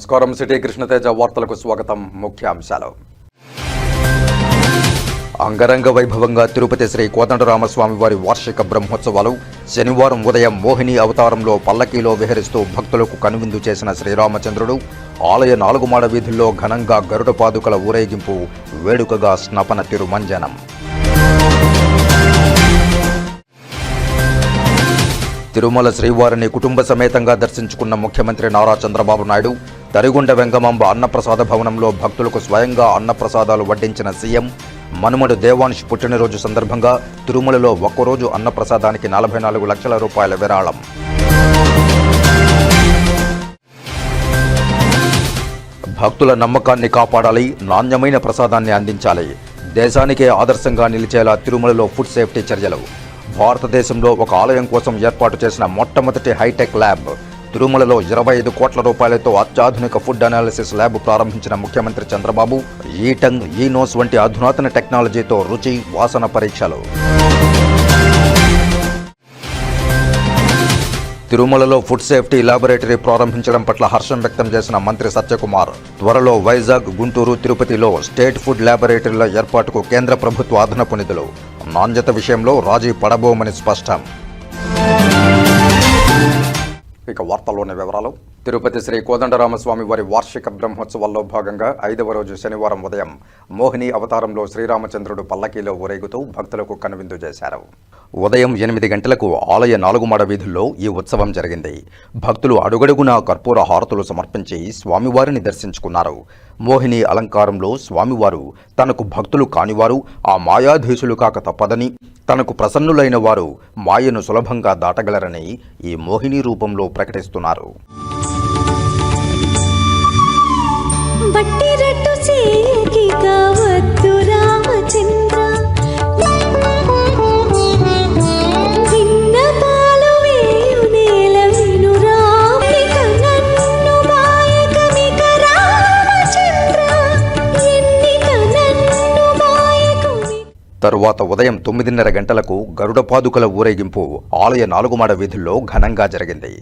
నమస్కారం. సిటీ కృష్ణతేజ వార్తలకు స్వాగతం. ముఖ్యాంశాలు. అంగరంగ వైభవంగా తిరుపతి శ్రీ కోదండరామస్వామి వారి వార్షిక బ్రహ్మోత్సవాలు. శనివారం ఉదయం మోహిని అవతారంలో పల్లకీలో విహరిస్తూ భక్తులకు కనువిందు చేసిన శ్రీరామచంద్రుడు ఆలయ 4 మాడ వీధుల్లో ఘనంగా గరుడ పాదుకల ఊరేగింపు, వేడుకగా స్నపన తిరుమంజనం. తిరుమల శ్రీవారిని కుటుంబ సమేతంగా దర్శించుకున్న ముఖ్యమంత్రి నారా చంద్రబాబు నాయుడు తరిగొండ వెంగమాంబ అన్నప్రసాద భవనంలో భక్తులకు స్వయంగా అన్నప్రసాదాలు వడ్డించిన సీఎం. మనుమడు దేవాంశ్ పుట్టినరోజు సందర్భంగా తిరుమలలో ఒక్కరోజు అన్నప్రసాదానికి 44 లక్షల రూపాయల విరాళం. భక్తుల నమ్మకాన్ని కాపాడాలి, నాణ్యమైన ప్రసాదాన్ని అందించాలి. దేశానికే ఆదర్శంగా నిలిచేలా తిరుమలలో ఫుడ్ సేఫ్టీ చర్యలు. భారతదేశంలో ఒక ఆలయం కోసం ఏర్పాటు చేసిన మొట్టమొదటి హైటెక్ ల్యాబ్. తిరుమలలో 25 కోట్ల రూపాయలతో అత్యాధునిక ఫుడ్ అనాలిసిస్ ల్యాబ్ ప్రారంభించిన ముఖ్యమంత్రి చంద్రబాబు ఈటంగ్, ఈనోస్ వంటి అధునాతన టెక్నాలజీతో రుచి, వాసన పరీక్షలు. తిరుమలలో ఫుడ్ సేఫ్టీ ల్యాబొరేటరీ ప్రారంభించడం పట్ల హర్షం వ్యక్తం చేసిన మంత్రి సత్యకుమార్ త్వరలో వైజాగ్, గుంటూరు, తిరుపతిలో స్టేట్ ఫుడ్ ల్యాబొరేటరీల ఏర్పాటుకు కేంద్ర ప్రభుత్వ అదనపు నిధులు. నాణ్యత విషయంలో రాజీ పడబోమని స్పష్టం. ఇక వార్తల్లోని వివరాలు. తిరుపతి శ్రీ కోదండరామస్వామి వారి వార్షిక బ్రహ్మోత్సవాల్లో భాగంగా 5వ రోజు శనివారం ఉదయం మోహిని అవతారంలో శ్రీరామచంద్రుడు పల్లకీలో ఊరేగుతూ భక్తులకు కనువిందు చేశారు. ఉదయం 8 గంటలకు ఆలయ 4 మాడ వీధుల్లో ఈ ఉత్సవం జరిగింది. భక్తులు అడుగడుగునా కర్పూర హారతులు సమర్పించి స్వామివారిని దర్శించుకున్నారు. మోహిని అలంకారంలో స్వామివారు తనకు భక్తులు కానివారు ఆ మాయాధీశులు కాక తప్పదని, తనకు ప్రసన్నులైన వారు మాయను సులభంగా దాటగలరని ఈ మోహిని రూపంలో ప్రకటిస్తున్నారు. తరువాత ఉదయం 9:30 గంటలకు గరుడ పాదుకల ఊరేగింపు ఆలయ 4 మాడ వీధుల్లో ఘనంగా జరిగింది.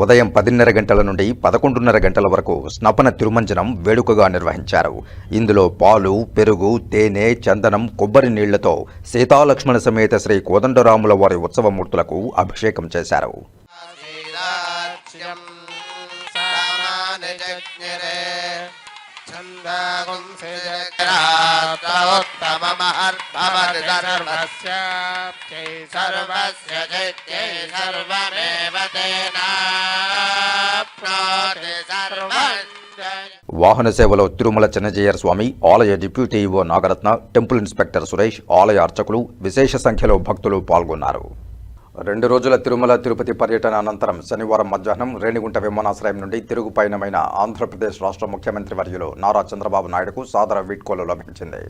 ఉదయం 10:30 గంటల నుండి 11:30 గంటల వరకు స్నపన తిరుమంజనం వేడుకగా నిర్వహించారు. ఇందులో పాలు, పెరుగు, తేనె, చందనం, కొబ్బరి నీళ్లతో సీతాలక్ష్మణ సమేత శ్రీ కోదండరాముల వారి ఉత్సవమూర్తులకు అభిషేకం చేశారు. వాహన సేవలో తిరుమల చిన్నజీయర్ స్వామి, ఆలయ deputy EO Nagaratna, temple inspector Suresh, ఆలయ అర్చకులు, విశేష సంఖ్యలో భక్తులు పాల్గొన్నారు. 2 రోజుల తిరుమల తిరుపతి పర్యటన అనంతరం శనివారం మధ్యాహ్నం రేణిగుంట విమానాశ్రయం నుండి తిరుగు పయనమైన ఆంధ్రప్రదేశ్ రాష్ట్ర ముఖ్యమంత్రి వర్యులు నారా చంద్రబాబు నాయుడుకు సాదర వీడ్కోలు లభించింది.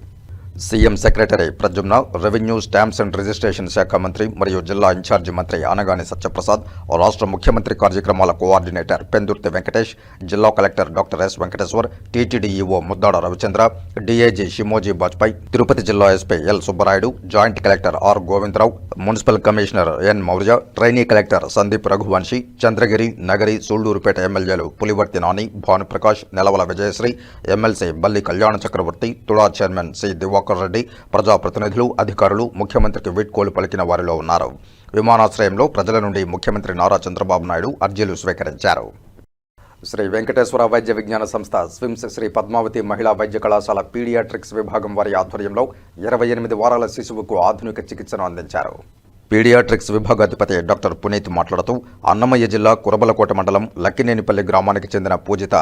CM secretary Pradyumna, revenue, stamps and registration శాఖ మంత్రి మరియు జిల్లా ఇన్ఛార్జి మంత్రి ఆనగాని సత్యప్రసాద్, రాష్ట్ర ముఖ్యమంత్రి కార్యక్రమాల కోఆర్డినేటర్ పెందుర్తి వెంకటేష్, జిల్లా collector doctor S Venkateshwar, TTD EO Muddada Ravichandra, DIG Shimoji Bajpai, Tirupati జిల్లా SP L Subbarayudu, joint collector R Govindarao, municipal commissioner N Maurya, trainee collector Sandeep Raghuvanshi, Chandragiri, Nagari, Sullurupeta ఎమ్మెల్యేలు Pulivarthi Nani, Bhanuprakash, Nelavala Vijayasri, MLC Balli Kalyana Chakravarthi, TUDA chairman C Divakar Reddy, ప్రజాప్రతినిధులు, అధికారులు ముఖ్యమంత్రికి వీడ్కోలు పలికిన వారిలో ఉన్నారు. విమానాశ్రయంలో ప్రజల నుండి ముఖ్యమంత్రి నారా చంద్రబాబు నాయుడు అర్జీలు స్వీకరించారు. శ్రీ వెంకటేశ్వర వైద్య విజ్ఞాన సంస్థ స్విమ్స్ శ్రీ పద్మావతి మహిళా వైద్య కళాశాల పీడియాట్రిక్స్ విభాగం వారి ఆధ్వర్యంలో 28 వారాల శిశువుకు ఆధునిక చికిత్సను అందించారు. పీడియాట్రిక్స్ విభాగాధిపతి డాక్టర్ పునీత్ మాట్లాడుతూ అన్నమయ్య జిల్లా కురబలకోట మండలం లక్కినేనిపల్లి గ్రామానికి చెందిన పూజిత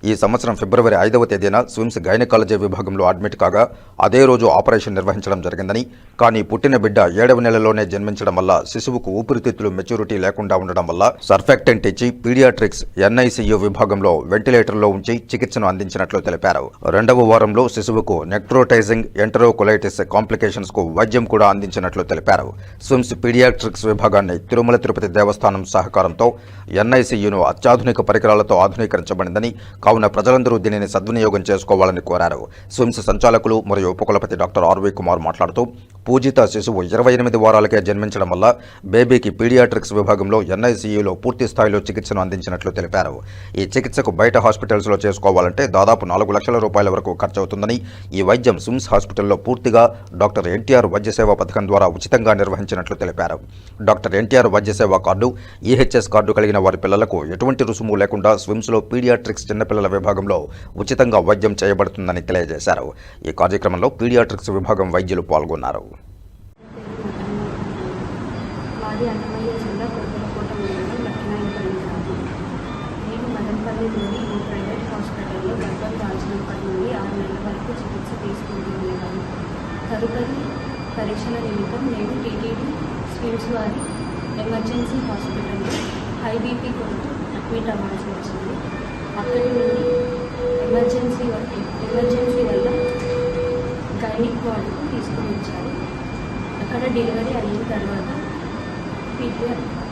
ఈ సంవత్సరం ఫిబ్రవరి 5వ తేదీన స్విమ్స్ గైనకాలజీ విభాగంలో అడ్మిట్ కాగా అదే రోజు ఆపరేషన్ నిర్వహించడం జరిగిందని, కానీ పుట్టిన బిడ్డ 7వ నెలలోనే జన్మించడం వల్ల శిశువుకు ఊపిరితిత్తులు మెచ్యూరిటీ లేకుండా ఉండడం వల్ల సర్ఫెక్టెంట్ ఇచ్చి పీడియాట్రిక్స్ ఎన్ఐసియు విభాగంలో వెంటిలేటర్లో ఉంచి చికిత్సను అందించినట్లు తెలిపారు. 2వ వారంలో శిశువుకు నెక్ట్రోటైజింగ్ ఎంటరోకొలైటిస్ కాంప్లికేషన్స్ కు వైద్యం కూడా అందించినట్లు తెలిపారు. స్విమ్స్ పీడియాట్రిక్స్ విభాగాన్ని తిరుమల తిరుపతి దేవస్థానం సహకారంతో ఎన్ఐసియును అత్యాధునిక పరికరాలతో ఆధునీకరించబడిందని, కావున ప్రజలందరూ దీనిని సద్వినియోగం చేసుకోవాలని కోరారు. స్విమ్స్ సంచాలకులు మరియు ఉపకులపతి డాక్టర్ ఆర్వి కుమార్ మాట్లాడుతూ, పూజిత శిశువు 28 వారాలకే జన్మించడం వల్ల బేబీకి పీడియాట్రిక్స్ విభాగంలో ఎన్ఐసీయూలో పూర్తి స్థాయిలో చికిత్సను అందించినట్లు తెలిపారు. ఈ చికిత్సకు బయట హాస్పిటల్స్లో చేసుకోవాలంటే దాదాపు 4 లక్షల రూపాయల వరకు ఖర్చవుతుందని, ఈ వైద్యం స్విమ్స్ హాస్పిటల్లో పూర్తిగా డాక్టర్ ఎన్టీఆర్ వైద్య సేవా పథకం ద్వారా ఉచితంగా నిర్వహించినట్లు తెలిపారు. డాక్టర్ ఎన్టీఆర్ వైద్య సేవా కార్డు, ఈహెచ్ఎస్ కార్డు కలిగిన వారి పిల్లలకు ఎటువంటి రుసుము లేకుండా స్విమ్స్లో పీడియాట్రిక్స్ చిన్నపిల్లల విభాగంలో ఉచితంగా వైద్యం చేయబడుతుందని తెలియజేశారు. ఈ కార్యక్రమంలో పీడియాట్రిక్స్ విభాగం వైద్యులు పాల్గొన్నారు. మాది అన్నమయ్య జిల్లా కొత్తకోట మండలం లక్ష్మీపల్లి గ్రామం. నేను మదనపల్లిలోని ఓ ప్రైవేట్ హాస్పిటల్లో గర్భం దాల్చినప్పటి నుండి 6 నెలల వరకు చికిత్స తీసుకుంటున్నాను. తదుపరి పరీక్షల నిమిత్తం నేను టీటీడీ స్విమ్స్ వారి ఎమర్జెన్సీ హాస్పిటల్లో హై బీపీ కొరకు అడ్మిట్ అవ్వాల్సి వచ్చింది. అక్కడి నుండి ఎమర్జెన్సీ వల్ల గైనిక్ వార్డుకు తీసుకుని వచ్చారు. అక్కడ డెలివరీ అయిన తర్వాత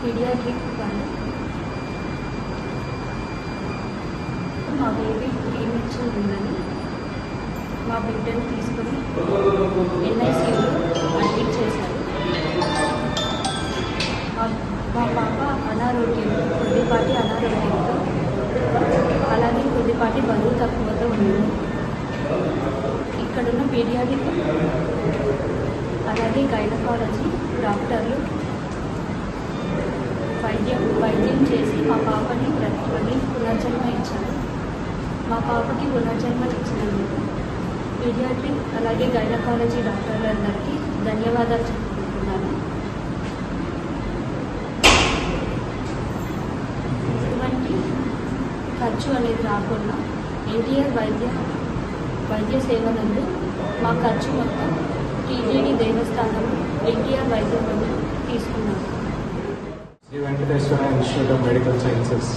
పీడియాట్రిక్ వాళ్ళు మా బేబీ ప్రీమెచ్యూర్ ఉందని మా బిడ్డను తీసుకొని ఎన్ఐసీయూలో అడ్మిట్ చేశారు. మా పాప కొద్దిపాటి అనారోగ్యంతో అలాగే కొద్దిపాటి బరువు తక్కువతో ఉంది. ఇక్కడున్న పీడియాట్రిక్ అలాగే గైనకాలజీ డాక్టర్లు వైద్యం చేసి మా పాపని పునర్జన్మ ఇచ్చారు. మా పాపకి పునర్జన్మ ఇచ్చినందుకు పీడియాట్రిక్ అలాగే గైనకాలజీ డాక్టర్లందరికీ ధన్యవాదాలు చెప్పుకుంటున్నాను. ఇటువంటి ఖర్చు అనేది రాకుండా ఎన్టీఆర్ వైద్య సేవ నందు మా ఖర్చు మొత్తం టీటీడీ దేవస్థానం ఎన్టీఆర్ వైద్యం నందు తీసుకున్నాను. Sri Venkateswara institute of medical sciences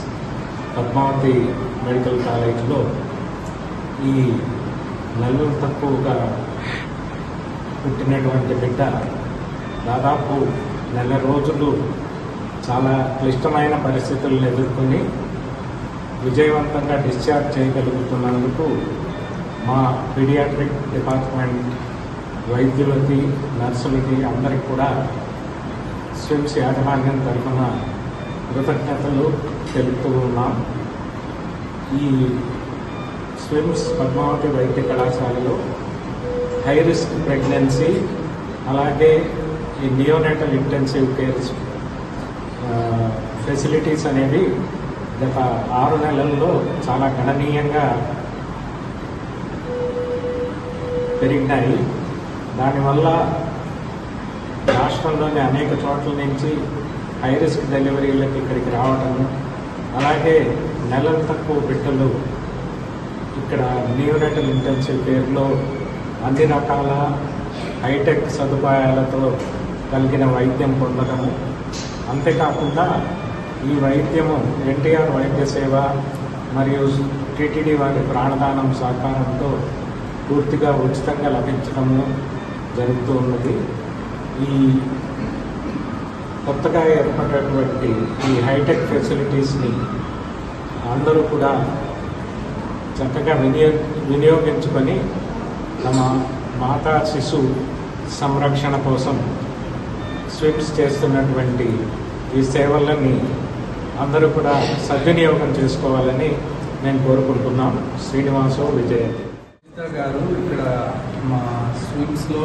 Padmavathi medical కాలేజ్లో ఈ నెలలు తక్కువగా పుట్టినటువంటి బిడ్డ దాదాపు 1 రోజులు చాలా క్లిష్టమైన పరిస్థితులను ఎదుర్కొని విజయవంతంగా డిశ్చార్జ్ చేయగలుగుతున్నందుకు మా పీడియాట్రిక్ డిపార్ట్మెంట్ వైద్యులకి, నర్సులకి అందరికి కూడా స్విమ్స్ యాజమాన్యం తరఫున కృతజ్ఞతలు తెలుపుతూ ఉన్నాం. ఈ స్విమ్స్ పద్మావతి వైద్య కళాశాలలో హై రిస్క్ ప్రెగ్నెన్సీ అలాగే ఈ నియోనేటల్ ఇంటెన్సివ్ కేర్ ఫెసిలిటీస్ అనేవి గత 6 నెలల్లో చాలా గణనీయంగా పెరిగినాయి. దానివల్ల రాష్ట్రంలోని అనేక చోట్ల నుంచి హై రిస్క్ డెలివరీలకు ఇక్కడికి రావడం, అలాగే నెలలు తక్కువ బిడ్డలు ఇక్కడ నియోనేటల్ ఇంటెన్సివ్ కేర్లో అన్ని రకాల హైటెక్ సదుపాయాలతో కలిగిన వైద్యం పొందడము, అంతేకాకుండా ఈ వైద్యము ఎన్టీఆర్ వైద్య సేవ మరియు టీటీడీ వారి ప్రాణదానం సహకారంతో పూర్తిగా ఉచితంగా లభించడము జరుగుతూ ఉన్నది. ఈ కొత్తగా ఏర్పడినటువంటి ఈ హైటెక్ ఫెసిలిటీస్ని అందరూ కూడా చక్కగా వినియోగించుకొని తమ మాతా శిశు సంరక్షణ కోసం స్విమ్స్ చేస్తున్నటువంటి ఈ సేవలని అందరూ కూడా సద్వినియోగం చేసుకోవాలని నేను కోరుకుంటున్నాను. శ్రీనివాసు విజయ్ గారు ఇక్కడ మా స్విమ్స్లో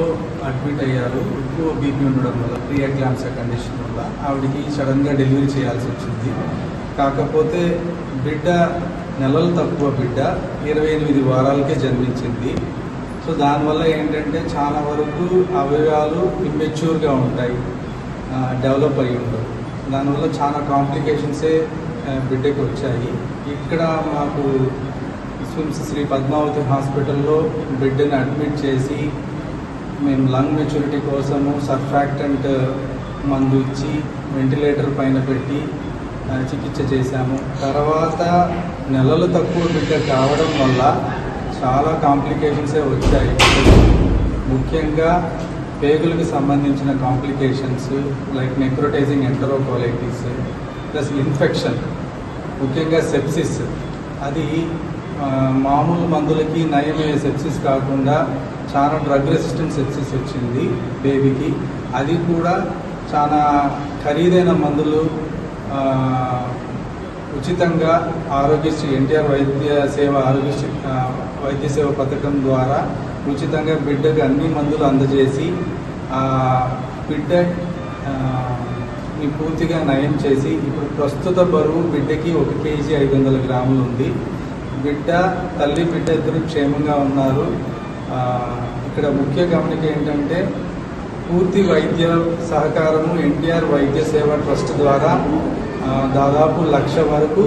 అడ్మిట్ అయ్యారు. ఎక్కువ బీపీ ఉండడం వల్ల, ప్రీ ఎక్లాంప్సియా కండిషన్ వల్ల ఆవిడకి సడన్గా డెలివరీ చేయాల్సి వచ్చింది. కాకపోతే బిడ్డ నెలలు తక్కువ బిడ్డ 28 వారాలకే జన్మించింది. సో దానివల్ల ఏంటంటే చాలా వరకు అవయవాలు ఇమ్మెచ్యూర్గా ఉంటాయి, డెవలప్ అయ్యి ఉండవు. దానివల్ల చాలా కాంప్లికేషన్సే బిడ్డకి వచ్చాయి. ఇక్కడ మాకు స్విమ్స్ శ్రీ పద్మావతి హాస్పిటల్లో బిడ్డని అడ్మిట్ చేసి మేము లంగ్ మెచ్యూరిటీ కోసము సర్ఫాక్టెంట్ మందు ఇచ్చి వెంటిలేటర్ పైన పెట్టి చికిత్స చేశాము. తర్వాత నెలలు తక్కువ బిడ్డ కావడం వల్ల చాలా కాంప్లికేషన్సే వచ్చాయి. ముఖ్యంగా పేగులకు సంబంధించిన complications like necrotising enterocolitis plus infection, ముఖ్యంగా సెప్సిస్, అది మామూలు మందులకి నయమయ్యే సెప్సిస్ కాకుండా చాలా డ్రగ్ రెసిస్టెంట్ సెప్సిస్ వచ్చింది బేబీకి. అది కూడా చాలా ఖరీదైన మందులు ఉచితంగా ఆరోగ్యశ్రీ ఎన్టీఆర్ వైద్య సేవ పథకం ద్వారా ఉచితంగా బిడ్డకు అన్ని మందులు అందజేసి బిడ్డని పూర్తిగా నయం చేసి ఇప్పుడు ప్రస్తుత బరువు బిడ్డకి 1 కేజీ 500 గ్రాములు ఉంది. తల్లి బిడ్డ ఇద్దరు క్షేమంగా ఉన్నారు. ఇక్కడ ముఖ్య గమనిక ఏంటంటే పూర్తి వైద్య సహకారము ఎన్టీఆర్ వైద్య సేవ ట్రస్ట్ ద్వారా దాదాపు 1,00,000 వరకు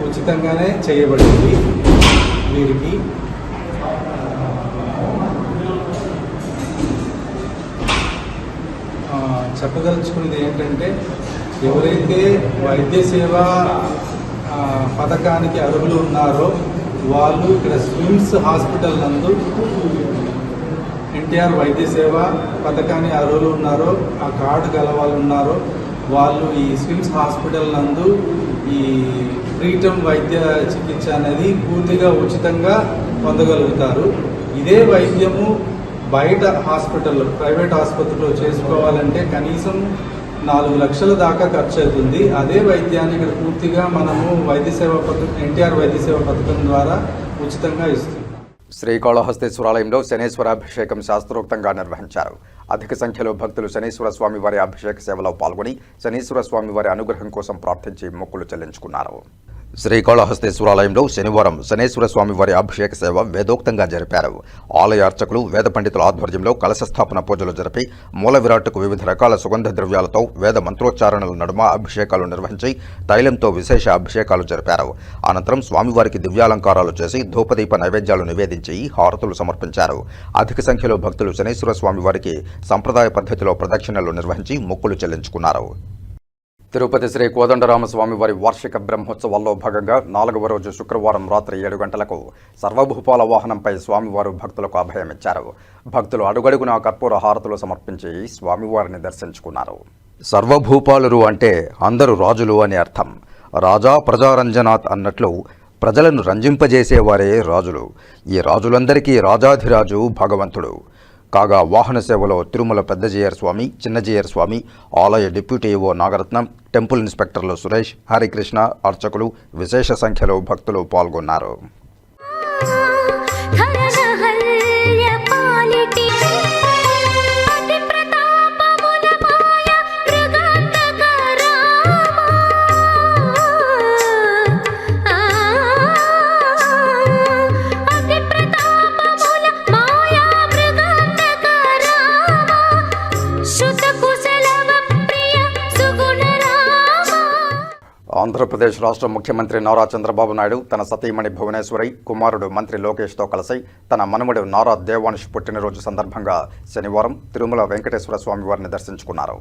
ఉచితంగానే చేయబడింది. వీరికి చెప్పదలుచుకున్నది ఏంటంటే ఎవరైతే వైద్య సేవ పథకానికి అర్హులు ఉన్నారో వాళ్ళు ఇక్కడ స్విమ్స్ హాస్పిటల్ నందు ఎన్టీఆర్ వైద్య సేవ పథకాన్ని అర్హులు ఉన్నారో ఆ కార్డు గల వాళ్ళు ఉన్నారో వాళ్ళు ఈ స్విమ్స్ హాస్పిటల్ నందు ఈ ప్రీటర్మ్ వైద్య చికిత్స అనేది పూర్తిగా ఉచితంగా పొందగలుగుతారు. ఇదే వైద్యము బయట హాస్పిటల్లో ప్రైవేట్ ఆసుపత్రిలో చేసుకోవాలంటే కనీసం 4 లక్షల దాకా ఖర్చు అవుతుంది. అదే వైద్యాన్ని ఇక్కడ పూర్తిగా మనము ఎన్టీఆర్ వైద్య సేవ పథకం ద్వారా ఉచితంగా ఇస్తున్నాం. శ్రీకాళహస్తీశ్వరాలయంలో శనీశ్వరాభిషేకం శాస్త్రోక్తంగా నిర్వహించారు. అధిక సంఖ్యలో భక్తులు శనీశ్వర స్వామి వారి అభిషేక సేవలో పాల్గొని శనీశ్వర స్వామి వారి అనుగ్రహం కోసం ప్రార్థించి మొక్కులు చెల్లించుకున్నారు. శ్రీకాళహస్తీశ్వరాలయంలో శనివారం శనేశ్వర స్వామి వారి అభిషేక సేవ వేదోక్తంగా జరిపారు. ఆలయ అర్చకులు వేద పండితుల ఆధ్వర్యంలో కలశ స్థాపన పూజలు జరిపి మూల విరాట్కు వివిధ రకాల సుగంధ ద్రవ్యాలతో వేద మంత్రోచ్చారణల నడుమ అభిషేకాలు నిర్వహించి తైలంతో విశేష అభిషేకాలు జరిపారు. అనంతరం స్వామివారికి దివ్యాలంకారాలు చేసి ధూపదీప నైవేద్యాలు నివేదించి హారతులు సమర్పించారు. అధిక సంఖ్యలో భక్తులు శనేశ్వర స్వామి వారికి సంప్రదాయ పద్ధతిలో ప్రదక్షిణలు నిర్వహించి మొక్కులు చెల్లించుకున్నారు. తిరుపతి శ్రీ కోదండరామస్వామి వారి వార్షిక బ్రహ్మోత్సవాల్లో భాగంగా 4వ రోజు శుక్రవారం రాత్రి 7 గంటలకు సర్వభూపాల వాహనంపై స్వామివారు భక్తులకు అభయమిచ్చారు. భక్తులు అడుగడుగునా కర్పూర హారతులు సమర్పించి స్వామివారిని దర్శించుకున్నారు. సర్వభూపాలురు అంటే అందరూ రాజులు అని అర్థం. రాజా ప్రజారంజనాథ్ అన్నట్లు ప్రజలను రంజింపజేసేవారే రాజులు. ఈ రాజులందరికీ రాజాధిరాజు భగవంతుడు. కాగా వాహన సేవలో తిరుమల పెద్దజీయర్ స్వామి, చిన్నజీయర్ స్వామి, ఆలయ డిప్యూటీ ఈవో నాగరత్నం, టెంపుల్ ఇన్స్పెక్టర్లు సురేష్, హరికృష్ణ, అర్చకులు విశేష సంఖ్యలో భక్తులు పాల్గొన్నారు. ఆంధ్రప్రదేశ్ రాష్ట్ర ముఖ్యమంత్రి నారా చంద్రబాబు నాయుడు తన సతీమణి భువనేశ్వరి, కుమారుడు మంత్రి లోకేష్తో కలిసి తన మనుమడు నారా దేవాంశ్ పుట్టినరోజు సందర్భంగా శనివారం తిరుమల వెంకటేశ్వర స్వామి వారిని దర్శించుకున్నారు.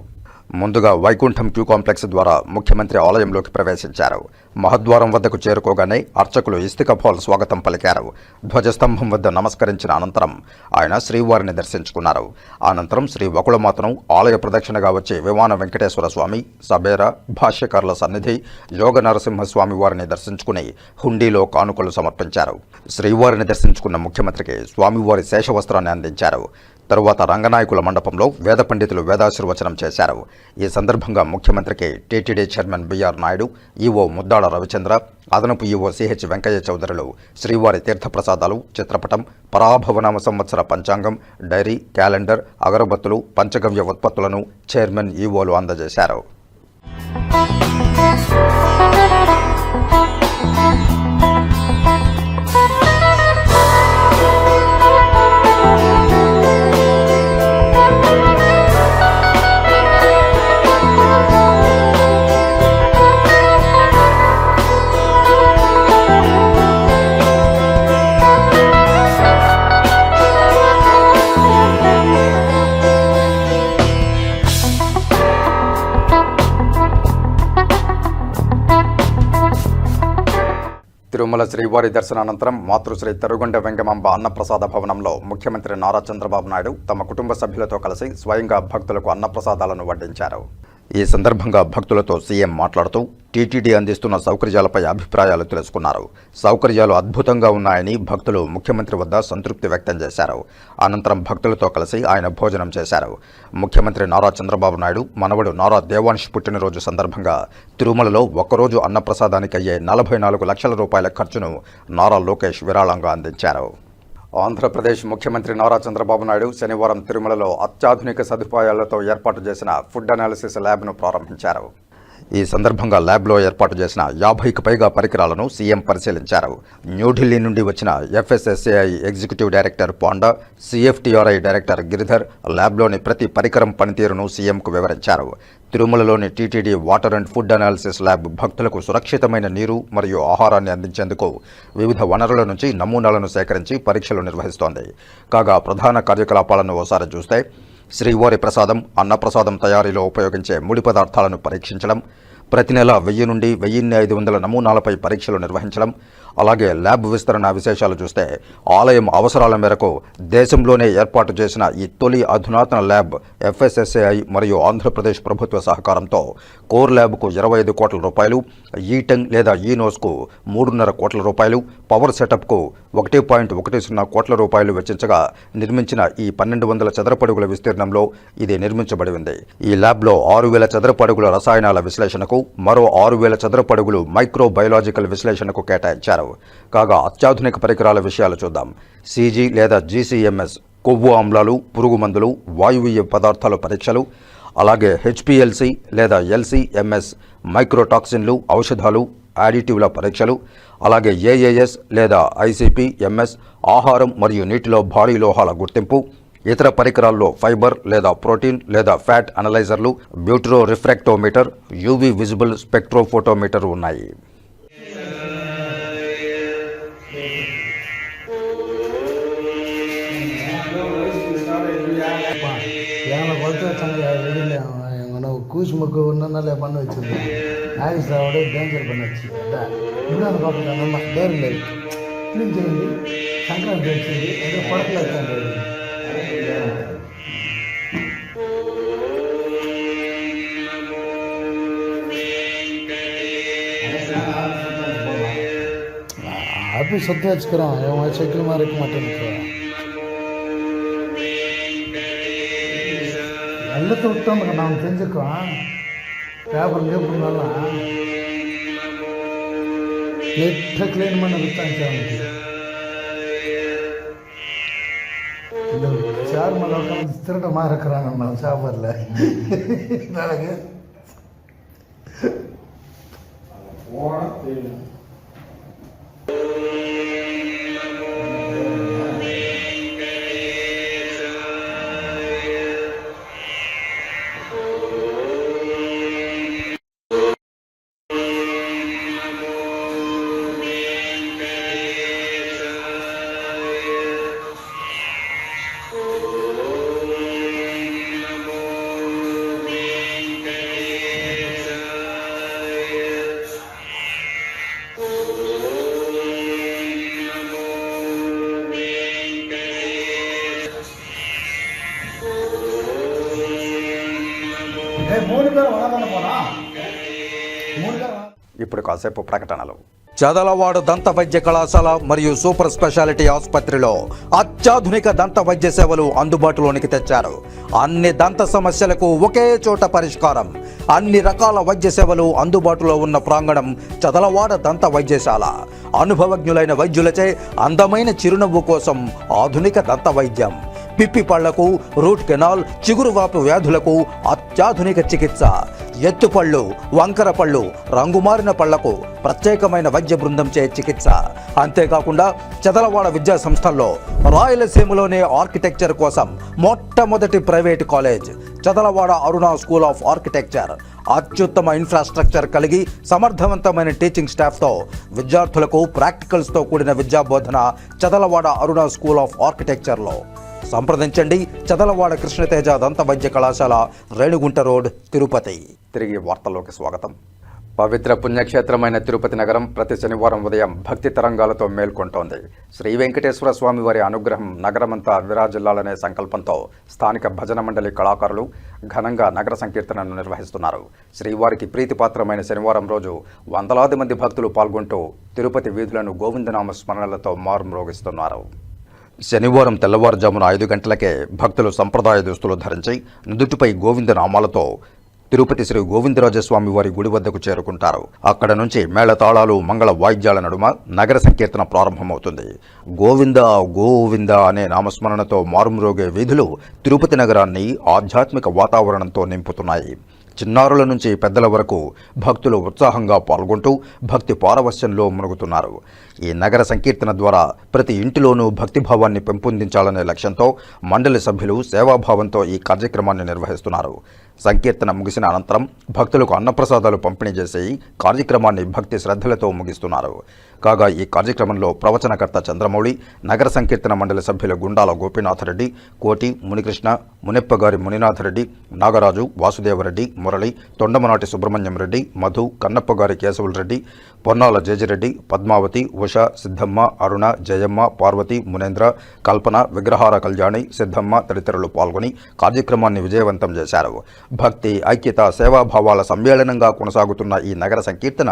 ముందుగా వైకుంఠం క్యూ కాంప్లెక్స్ ద్వారా ముఖ్యమంత్రి ఆలయంలోకి ప్రవేశించారు. మహద్వారం వద్దకు చేరుకోగానే అర్చకులు ఇస్తికఫాల్ స్వాగతం పలికారు. ధ్వజస్తంభం వద్ద నమస్కరించిన అనంతరం ఆయన శ్రీవారిని దర్శించుకున్నారు. అనంతరం శ్రీ వకుళమాతను ఆలయ ప్రదక్షిణగా వచ్చి విమాన వెంకటేశ్వర స్వామి, సబేర, భాష్యకారుల సన్నిధి, యోగ నరసింహస్వామి వారిని దర్శించుకుని హుండీలో కానుకలు సమర్పించారు. శ్రీవారిని దర్శించుకున్న ముఖ్యమంత్రికి స్వామివారి శేషవస్త్రాన్ని అందించారు. తరువాత రంగనాయకుల మండపంలో వేద పండితులు వేదాశీర్వచనం చేశారు. ఈ సందర్భంగా ముఖ్యమంత్రికి TTD chairman BR Naidu, EO Muddada Ravichandra, అదనపు ఈవో సిహెచ్ వెంకయ్య చౌదరులు శ్రీవారి తీర్థప్రసాదాలు, చిత్రపటం, పరాభవనామ సంవత్సర పంచాంగం, డైరీ, క్యాలెండర్, అగరబత్తులు, పంచగవ్య ఉత్పత్తులను చైర్మన్, ఈవోలు అందజేశారు. తిరుమల శ్రీవారి దర్శనానంతరం మాతృశ్రీ తరుగొండ వెంగమాంబ అన్నప్రసాద భవనంలో ముఖ్యమంత్రి నారా చంద్రబాబు నాయుడు తమ కుటుంబ సభ్యులతో కలిసి స్వయంగా భక్తులకు అన్నప్రసాదాలను వడ్డించారు. ఈ సందర్భంగా భక్తులతో సీఎం మాట్లాడుతూ టీటీడీ అందిస్తున్న సౌకర్యాలపై అభిప్రాయాలు తెలుసుకున్నారు. సౌకర్యాలు అద్భుతంగా ఉన్నాయని భక్తులు ముఖ్యమంత్రి వద్ద సంతృప్తి వ్యక్తం చేశారు. అనంతరం భక్తులతో కలిసి ఆయన భోజనం చేశారు. ముఖ్యమంత్రి నారా చంద్రబాబు నాయుడు మనవడు నారా దేవాంశ్ పుట్టినరోజు సందర్భంగా తిరుమలలో ఒక్కరోజు అన్నప్రసాదానికి అయ్యే 44 లక్షల రూపాయల ఖర్చును నారా లోకేష్ విరాళంగా అందించారు. ఆంధ్రప్రదేశ్ ముఖ్యమంత్రి నారా చంద్రబాబు నాయుడు శనివారం తిరుమలలో అత్యాధునిక సదుపాయాలతో ఏర్పాటు చేసిన ఫుడ్ అనాలిసిస్ ల్యాబ్ను ప్రారంభించారు. ఈ సందర్భంగా ల్యాబ్లో ఏర్పాటు చేసిన 50కి పైగా పరికరాలను సీఎం పరిశీలించారు. న్యూఢిల్లీ నుండి వచ్చిన FSSAI executive director Panda, CFTRI director Giridhar ల్యాబ్లోని ప్రతి పరికరం పనితీరును సీఎంకు వివరించారు. తిరుమలలోని TTD water and food analysis lab భక్తులకు సురక్షితమైన నీరు మరియు ఆహారాన్ని అందించేందుకు వివిధ వనరుల నుంచి నమూనాలను సేకరించి పరీక్షలు నిర్వహిస్తోంది. కాగా ప్రధాన కార్యకలాపాలను ఓసారి చూస్తే శ్రీవారి ప్రసాదం, అన్నప్రసాదం తయారీలో ఉపయోగించే ముడి పదార్థాలను పరీక్షించడం, ప్రతి నెల 1000 నుండి 1500 నమూనాలపై పరీక్షలు నిర్వహించడం, అలాగే ల్యాబ్ విస్తరణ విశేషాలు చూస్తే ఆలయం అవసరాల మేరకు దేశంలోనే ఏర్పాటు చేసిన ఈ తొలి అధునాతన ల్యాబ్ FSSAI మరియు ఆంధ్రప్రదేశ్ ప్రభుత్వ సహకారంతో కోర్ ల్యాబ్కు 25 కోట్ల రూపాయలు, ఈటెంగ్ లేదా ఈనోస్కు 3.5 కోట్ల రూపాయలు, పవర్ సెటప్కు 1.10 కోట్ల రూపాయలు వెచ్చించగా నిర్మించిన ఈ 1200 చదరపడుగుల విస్తీర్ణంలో ఇది నిర్మించబడి ఉంది. ఈ ల్యాబ్లో 6000 చదరపడుగుల రసాయనాల విశ్లేషణకు, మరో 6000 చదరపడుగులు మైక్రోబయోలాజికల్ విశ్లేషణకు కేటాయించారు. కాగా అత్యాధునిక పరికరాల విషయాలు చూద్దాం. CG లేదా GCMS కొవ్వు ఆమ్లాలు, పురుగు మందులు, వాయువీయ పదార్థాల పరీక్షలు, అలాగే HPLC లేదా LC-MS మైక్రోటాక్సిన్లు, ఔషధాలు, యాడిటివ్ల పరీక్షలు, అలాగే AAS లేదా ICP-MS ఆహారం మరియు నీటిలో భారీ లోహాల గుర్తింపు, ఇతర పరికరాల్లో ఫైబర్ లేదా ప్రోటీన్ లేదా ఫ్యాట్ అనలైజర్లు, butyro refractometer, UV visible spectrophotometer ఉన్నాయి. கூசி முக்கு ஒன்றுனால பண்ண வச்சுருந்தேன். நாகேஸ்வராவோட டேஞ்சர் பண்ண வச்சு இன்னொன்று பார்க்கல நம்ம டேரில் క్లీన్ చేయండి, సంక్రాంతి వచ్చింది అంటే పడకలు అవుతాండి. ஆஃபீஸ் சொத்து வச்சுக்கிறோம், எவன் செக்கிலுமா இருக்க மாட்டேன்னு எல்லாத்தையும் விட்டோம். நாம் தெரிஞ்சுக்குவோம் பேப்பர் கேட்புனாலாம் நீட்டாக க்ளீன் பண்ண விட்டாச்சு. அவனுக்கு இந்த சேர் மேலே உட்காந்து திருடமாக இருக்கிறாங்க நம்ம சாப்பாடில் நாளைக்கு ఇప్పుడు కాసేపు ప్రకటనలు. చదలవాడ దంత వైద్య కళాశాల మరియు సూపర్ స్పెషాలిటీ ఆసుపత్రిలో అత్యాధునిక దంత వైద్య సేవలు అందుబాటులోనికి తెచ్చారు. అన్ని దంత సమస్యలకు ఒకే చోట పరిష్కారం. అన్ని రకాల వైద్య సేవలు అందుబాటులో ఉన్న ప్రాంగణం చదలవాడ దంత వైద్యశాల. అనుభవజ్ఞులైన వైద్యులచే అందమైన చిరునవ్వు కోసం ఆధునిక దంత వైద్యం. పిప్పి పళ్లకు, రూట్ కెనాల్, చిగురువాపు వ్యాధులకు అత్యాధునిక చికిత్స. ఎత్తుపళ్ళు, వంకర పళ్ళు, రంగుమారిన పళ్లకు ప్రత్యేకమైన వైద్య బృందంచే చికిత్స. అంతేకాకుండా చదలవాడ విద్యా సంస్థల్లో రాయలసీమలోనే ఆర్కిటెక్చర్ కోసం మొట్టమొదటి private college Chadalavada Aruna school of architecture. అత్యుత్తమ ఇన్ఫ్రాస్ట్రక్చర్ కలిగి సమర్థవంతమైన టీచింగ్ స్టాఫ్తో విద్యార్థులకు ప్రాక్టికల్స్తో కూడిన విద్యాబోధన చదలవాడ అరుణ స్కూల్ ఆఫ్ ఆర్కిటెక్చర్లో. సంప్రదించండి. చదలవాడ కృష్ణతేజ దంత వైద్య కళాశాల, రేణుగుంట రోడ్, తిరుపతి. తిరిగి వార్తల్లోకి స్వాగతం. పవిత్ర పుణ్యక్షేత్రమైన తిరుపతి నగరం ప్రతి శనివారం ఉదయం భక్తి తరంగాలతో మేల్కొంటోంది. శ్రీ వెంకటేశ్వర స్వామి వారి అనుగ్రహం నగరమంతా విరాజిల్లాలనే సంకల్పంతో స్థానిక భజన మండలి కళాకారులు ఘనంగా నగర సంకీర్తనను నిర్వహిస్తున్నారు. శ్రీవారికి ప్రీతిపాత్రమైన శనివారం రోజు వందలాది మంది భక్తులు పాల్గొంటూ తిరుపతి వీధులను గోవిందనామ స్మరణలతో మారుమ్రోగిస్తున్నారు. శనివారం తెల్లవారుజామున 5 గంటలకే భక్తులు సంప్రదాయ దుస్తులు ధరించి నుదుటిపై గోవిందనామాలతో తిరుపతి శ్రీ గోవిందరాజస్వామి వారి గుడి వద్దకు చేరుకుంటారు. అక్కడ నుంచి మేళతాళాలు మంగళ వాయిద్యాల నడుమ నగర సంకీర్తన ప్రారంభమవుతుంది. గోవింద గోవింద అనే నామస్మరణతో మారుమ్రోగే వీధులు తిరుపతి నగరాన్ని ఆధ్యాత్మిక వాతావరణంతో నింపుతున్నాయి. చిన్నారుల నుంచి పెద్దల వరకు భక్తులు ఉత్సాహంగా పాల్గొంటూ భక్తి పారవశ్యంలో మునుగుతున్నారు. ఈ నగర సంకీర్తన ద్వారా ప్రతి ఇంటిలోనూ భక్తిభావాన్ని పెంపొందించాలనే లక్ష్యంతో మండలి సభ్యులు సేవాభావంతో ఈ కార్యక్రమాన్ని నిర్వహిస్తున్నారు. సంకీర్తన ముగిసిన అనంతరం భక్తులకు అన్నప్రసాదాలు పంపిణీ చేసి కార్యక్రమాన్ని భక్తి శ్రద్ధలతో ముగిస్తున్నారు. కాగా ఈ కార్యక్రమంలో ప్రవచనకర్త చంద్రమౌళి, నగర సంకీర్తన మండలి సభ్యులు గుండాల గోపీనాథరెడ్డి, కోటి మునికృష్ణ, మునెప్పగారి మునినాథరెడ్డి, నాగరాజు, వాసుదేవరెడ్డి, మురళి, తొండమనాటి సుబ్రహ్మణ్యం రెడ్డి, మధు, కన్నప్పగారి కేశవులరెడ్డి, పొన్నాల జేజిరెడ్డి, పద్మావతి, ఉష, సిద్ధమ్మ, అరుణ, జయమ్మ, పార్వతి, మునేంద్ర, కల్పన, విగ్రహార కళ్యాణి, సిద్ధమ్మ తదితరులు పాల్గొని కార్యక్రమాన్ని విజయవంతం చేశారు. భక్తి, ఐక్యత, సేవాభావాల సమ్మేళనంగా కొనసాగుతున్న ఈ నగర సంకీర్తన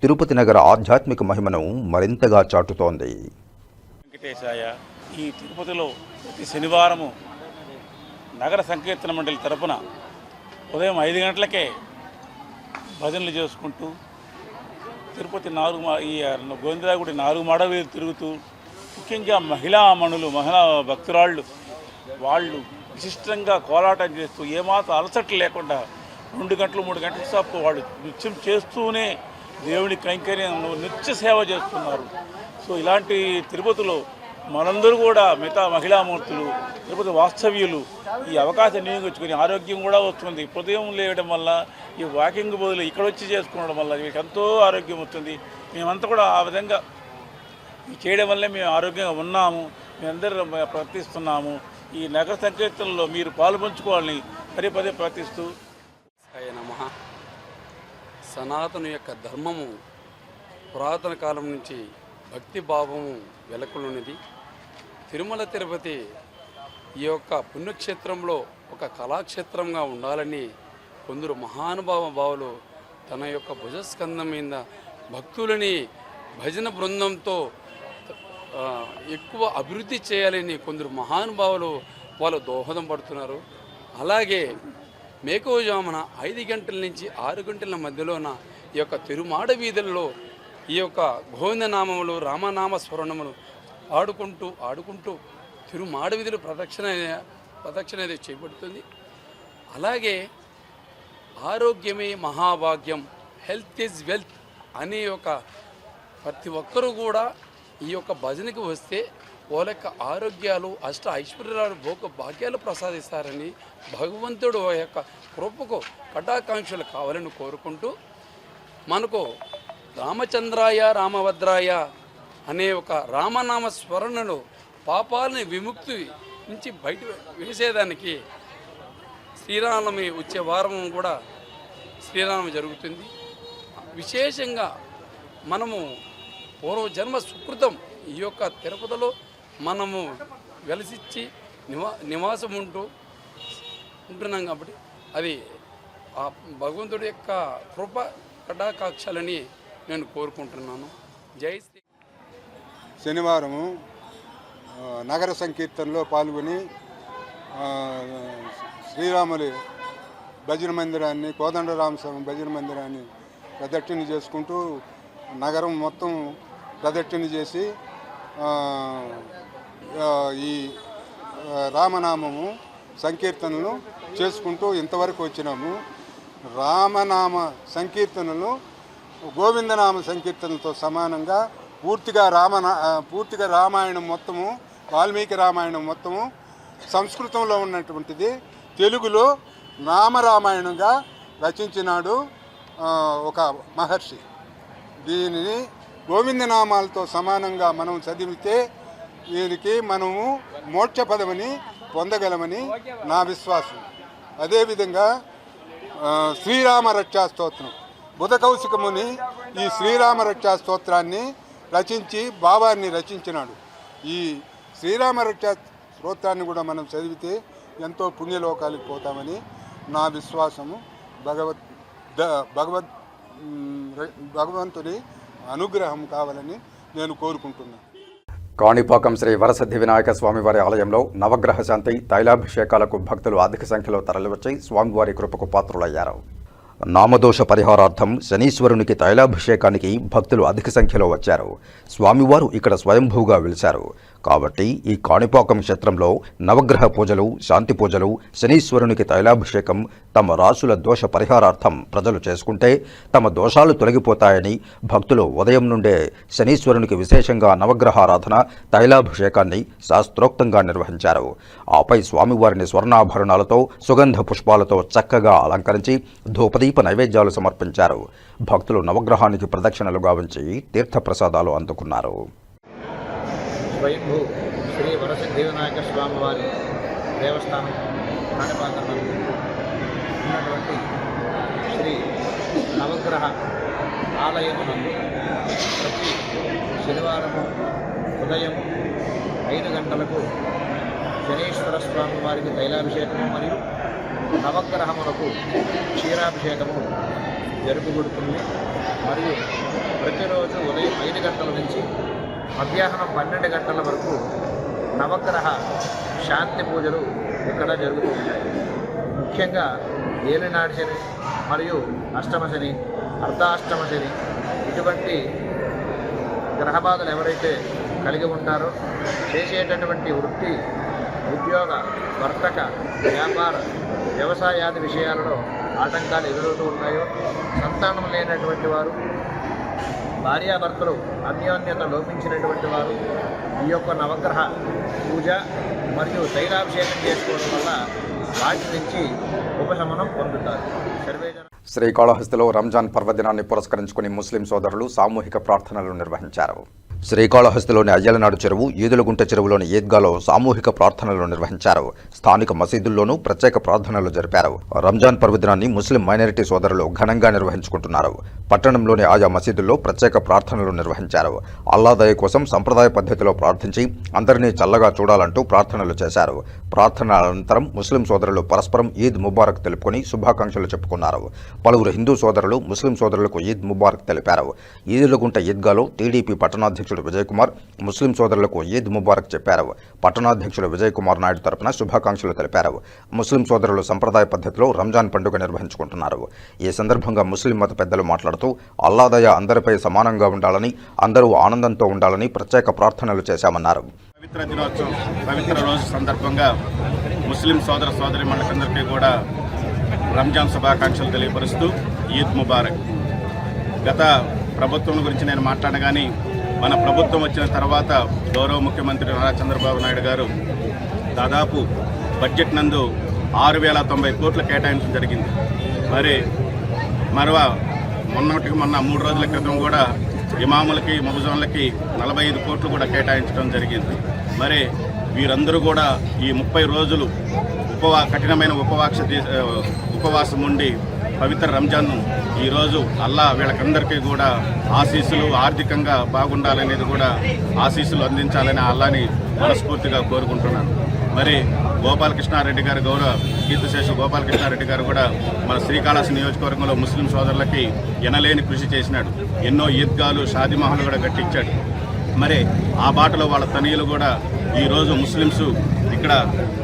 తిరుపతి నగర ఆధ్యాత్మిక మహిమను మరింతగా చాటుతోంది. వెంకటేశాయ. ఈ తిరుపతిలో ప్రతి శనివారము నగర సంకీర్తన మండలి తరపున ఉదయం 5 గంటలకే భజనలు చేసుకుంటూ తిరుపతి ఈ గోవిందరాగుడి 4 మాడవీధులు తిరుగుతూ ముఖ్యంగా మహిళా భక్తురాళ్ళు వాళ్ళు విశిష్టంగా కోలాటం చేస్తూ ఏమాత్రం అలసట్లు లేకుండా 2 గంటలు 3 గంటల సేపు వాళ్ళు నృత్యం చేస్తూనే దేవుని కైంకర్యం నిత్య సేవ చేస్తున్నారు. సో ఇలాంటి తిరుపతిలో మనందరూ కూడా మిగతా మహిళామూర్తులు, తిరుపతి వాస్తవ్యులు ఈ అవకాశం వినియోగించుకొని ఆరోగ్యం కూడా వస్తుంది. ఉదయం లేవడం వల్ల ఈ వాకింగ్ బదులు ఇక్కడ వచ్చి చేసుకోవడం వల్ల మీకు ఎంతో ఆరోగ్యం వస్తుంది. మేమంతా కూడా ఆ విధంగా చేయడం వల్లే మేము ఆరోగ్యంగా ఉన్నాము. మేమందరం ప్రవర్తిస్తున్నాము. ఈ నగర సంకీర్తనలో మీరు పాల్పంచుకోవాలని పదే ప్రార్థిస్తూ నమః. సనాతను యొక్క ధర్మము పురాతన కాలం నుంచి భక్తి భావము వెలకులున్నది. తిరుమల తిరుపతి ఈ యొక్క పుణ్యక్షేత్రంలో ఒక కళాక్షేత్రంగా ఉండాలని కొందరు మహానుభావులు తన యొక్క భుజస్కంధం మీద భక్తులని భజన బృందంతో ఎక్కువ అభివృద్ధి చేయాలని కొందరు మహానుభావులు వాళ్ళు దోహదం పడుతున్నారు. అలాగే మేకోజామున 5 గంటల నుంచి 6 గంటల మధ్యలోన ఈ యొక్క తిరుమాడ వీధుల్లో ఈ యొక్క గోవిందనామములు, రామనామ స్మరణములు ఆడుకుంటూ తిరుమాడ వీధులు ప్రదక్షిణ అనేది చేపడుతుంది. అలాగే ఆరోగ్యమే మహాభాగ్యం, హెల్త్ ఈజ్ వెల్త్ అనే ఒక ప్రతి ఒక్కరూ కూడా ఈ యొక్క భజనకి వస్తే వాళ్ళ యొక్క ఆరోగ్యాలు, ఐశ్వర్యాలు, భోగ భాగ్యాలు ప్రసాదిస్తారని భగవంతుడు యొక్క కృపకు కటాకాంక్షలు కావాలని కోరుకుంటూ మనకు రామచంద్రాయ రామభద్రాయ అనే ఒక రామనామ స్మరణలో పాపాలని విముక్తి నుంచి బయట వేసేదానికి శ్రీరామనవమి వచ్చే వారం కూడా శ్రీరామనవమి జరుగుతుంది. విశేషంగా మనము పూర్వజన్మ సుకృతం ఈ యొక్క తిరుపతిలో మనము వెలసిచ్చి నివాసం ఉంటున్నాం కాబట్టి అది ఆ భగవంతుడి యొక్క కృప కటాకాక్షలని నేను కోరుకుంటున్నాను. జై శ్రీ. శనివారము నగర సంకీర్తనలో పాల్గొని శ్రీరాములి భజన మందిరాన్ని, కోదండరామస్వామి భజన మందిరాన్ని ప్రదక్షిణ చేసుకుంటూ నగరం మొత్తం ప్రదక్షిణ చేసి ఈ రామనామము సంకీర్తనలు చేసుకుంటూ ఇంతవరకు వచ్చినాము. రామనామ సంకీర్తనలు గోవిందనామ సంకీర్తనలతో సమానంగా పూర్తిగా రామాయణం మొత్తము, వాల్మీకి రామాయణం మొత్తము సంస్కృతంలో ఉన్నటువంటిది తెలుగులో నామరామాయణంగా రచించినాడు ఒక మహర్షి. దీనిని గోవిందనామాలతో సమానంగా మనం చదివితే దీనికి మనము మోక్ష పదవిని పొందగలమని నా విశ్వాసం. అదేవిధంగా శ్రీరామ రక్షా స్తోత్రం బుధకౌశికముని ఈ శ్రీరామ రక్షా స్తోత్రాన్ని రచించి బాబాని రచించినాడు. ఈ శ్రీరామ రక్షా స్తోత్రాన్ని కూడా మనం చదివితే ఎంతో పుణ్యలోకాలకు పోతామని నా విశ్వాసము. భగవంతుని అనుగ్రహం కావాలని నేను కోరుకుంటున్నాను. కాణిపాకం శ్రీ వరసిద్ధి వినాయక స్వామివారి ఆలయంలో నవగ్రహ శాంతి తైలాభిషేకాలకు భక్తులు అధిక సంఖ్యలో తరలివచ్చి స్వామివారి కృపకు పాత్రులయ్యారు. నామదోష పరిహారార్థం శనీశ్వరునికి తైలాభిషేకానికి భక్తులు అధిక సంఖ్యలో వచ్చారు. స్వామివారు ఇక్కడ స్వయంభూగా వెలిశారు కాబట్టి ఈ కాణిపాకం క్షేత్రంలో నవగ్రహ పూజలు, శాంతి పూజలు, శనీశ్వరునికి తైలాభిషేకం తమ రాసుల దోష పరిహారార్థం ప్రజలు చేసుకుంటే తమ దోషాలు తొలగిపోతాయని భక్తులు ఉదయం నుండే శనీశ్వరునికి విశేషంగా నవగ్రహారాధన, తైలాభిషేకాన్ని శాస్త్రోక్తంగా నిర్వహించారు. ఆపై స్వామివారిని స్వర్ణాభరణాలతో, సుగంధ పుష్పాలతో చక్కగా అలంకరించి ధూపదీప నైవేద్యాలు సమర్పించారు. భక్తులు నవగ్రహానికి ప్రదక్షిణలు గావించి తీర్థప్రసాదాలు అందుకున్నారు. స్వయంభూ శ్రీ వరసిద్ధి వినాయక స్వామివారి దేవస్థానం కాణిపాకంలో ఉన్నటువంటి శ్రీ నవగ్రహ ఆలయమునందు ప్రతి శనివారము ఉదయం 5 గంటలకు శనీశ్వర స్వామి వారికి తైలాభిషేకము మరియు నవగ్రహములకు క్షీరాభిషేకము జరుపుబడుతుంది. మరియు ప్రతిరోజు ఉదయం 5 గంటల నుంచి మధ్యాహ్నం 12 గంటల వరకు నవగ్రహ శాంతి పూజలు ఇక్కడ జరుగుతూ ఉంటాయి. ముఖ్యంగా ఏలినాటి శని మరియు అష్టమ శని, అర్ధాష్టమ శని ఇటువంటి గ్రహబాధలు ఎవరైతే కలిగి ఉంటారో చేసేటటువంటి వృత్తి, ఉద్యోగ, వర్తక, వ్యాపార, వ్యవసాయాది విషయాలలో ఆటంకాలు ఎదురవుతూ ఉన్నాయో, సంతానం లేనటువంటి వారు, భార్యాభర్తలు అన్యోన్యత లోపించినటువంటి వారు ఈ యొక్క నవగ్రహ పూజ మరియు తైలాభిషేకం చేసుకోవడం వల్ల వాటి నుంచి ఉపశమనం పొందుతారు. శ్రీకాళహస్తిలో రంజాన్ పర్వదినాన్ని పురస్కరించుకుని ముస్లిం సోదరులు సామూహిక ప్రార్థనలు నిర్వహించారు. శ్రీకాళహస్తిలోని అయ్యలనాడు చెరువు, ఈదులగుంట చెరువులోని ఈద్గాలో సామూహిక ప్రార్థనలు నిర్వహించారు. స్థానిక మసీదుల్లోనూ ప్రత్యేక ప్రార్థనలు జరిపారు. రంజాన్ పర్వదినాన్ని ముస్లిం మైనారిటీ సోదరులు ఘనంగా నిర్వహించుకుంటున్నారు. పట్టణంలోని ఆయా మసీదుల్లో ప్రత్యేక ప్రార్థనలు నిర్వహించారు. అల్లా దయ కోసం సంప్రదాయ పద్ధతిలో ప్రార్థించి అందరినీ చల్లగా చూడాలంటూ ప్రార్థనలు చేశారు. ప్రార్థనల అనంతరం ముస్లిం సోదరులు పరస్పరం ఈద్ ముబారక్ తెలుపుకొని శుభాకాంక్షలు చెప్పుకున్నారు. పలువురు హిందూ సోదరులు ముస్లిం సోదరులకు ఈద్ ముబారక్ తెలిపారు. ఈదులగుంట ఈద్గాలో టీడీపీ పట్టణాధ్యక్షుడు విజయ్ కుమార్ ముస్లిం సోదరులకు ఈద్ ముబారక్ చెప్పారు. పట్టణాధ్యక్షుడు విజయ్ కుమార్ నాయుడు తరపున శుభాకాంక్షలు తెలిపారు. ముస్లిం సోదరులు సంప్రదాయ పద్ధతిలో రంజాన్ పండుగ నిర్వహించుకుంటున్నారు. ఈ సందర్భంగా ముస్లిం మత పెద్దలు మాట్లాడుతూ అల్లాదయ అందరిపై సమానంగా ఉండాలని, అందరూ ఆనందంతో ఉండాలని ప్రత్యేక ప్రార్థనలు చేశామన్నారు. పవిత్ర దినోత్సవం, పవిత్ర రోజు సందర్భంగా ముస్లిం సోదర సోదరీమణులందరికీ కూడా రంజాన్ శుభాకాంక్షలు తెలియపరుస్తూ ఈద్ ముబారక్. గత ప్రభుత్వం గురించి నేను మాట్లాడగానే మన ప్రభుత్వం వచ్చిన తర్వాత గౌరవ ముఖ్యమంత్రి నారా చంద్రబాబు నాయుడు గారు దాదాపు బడ్జెట్ నందు 6,090 కోట్లు కేటాయించడం జరిగింది. మరి మొన్న 3 రోజుల క్రితం కూడా ఇమాములకి, ముబజోన్లకి 45 కోట్లు కూడా కేటాయించడం జరిగింది. మరి వీరందరూ కూడా ఈ 30 రోజులు కఠినమైన ఉపవాసం ఉండి పవిత్ర రంజాన్ను ఈరోజు అల్లా వీళ్ళకందరికీ కూడా ఆశీస్సులు, ఆర్థికంగా బాగుండాలనేది కూడా ఆశీస్సులు అందించాలని అల్లాని మనస్ఫూర్తిగా కోరుకుంటున్నాను. మరి గోపాలకృష్ణారెడ్డి గారు, గౌరవ కీర్తిశేషు గోపాలకృష్ణారెడ్డి గారు కూడా మన శ్రీకాళహస్తి నియోజకవర్గంలో ముస్లిం సోదరులకి ఎనలేని కృషి చేసినాడు. ఎన్నో ఈద్గాలు, షాదీ మహల్ కూడా కట్టించాడు. మరి ఆ బాటలో వాళ్ళ తనయులు కూడా ఈరోజు ముస్లిమ్స్ ఇక్కడ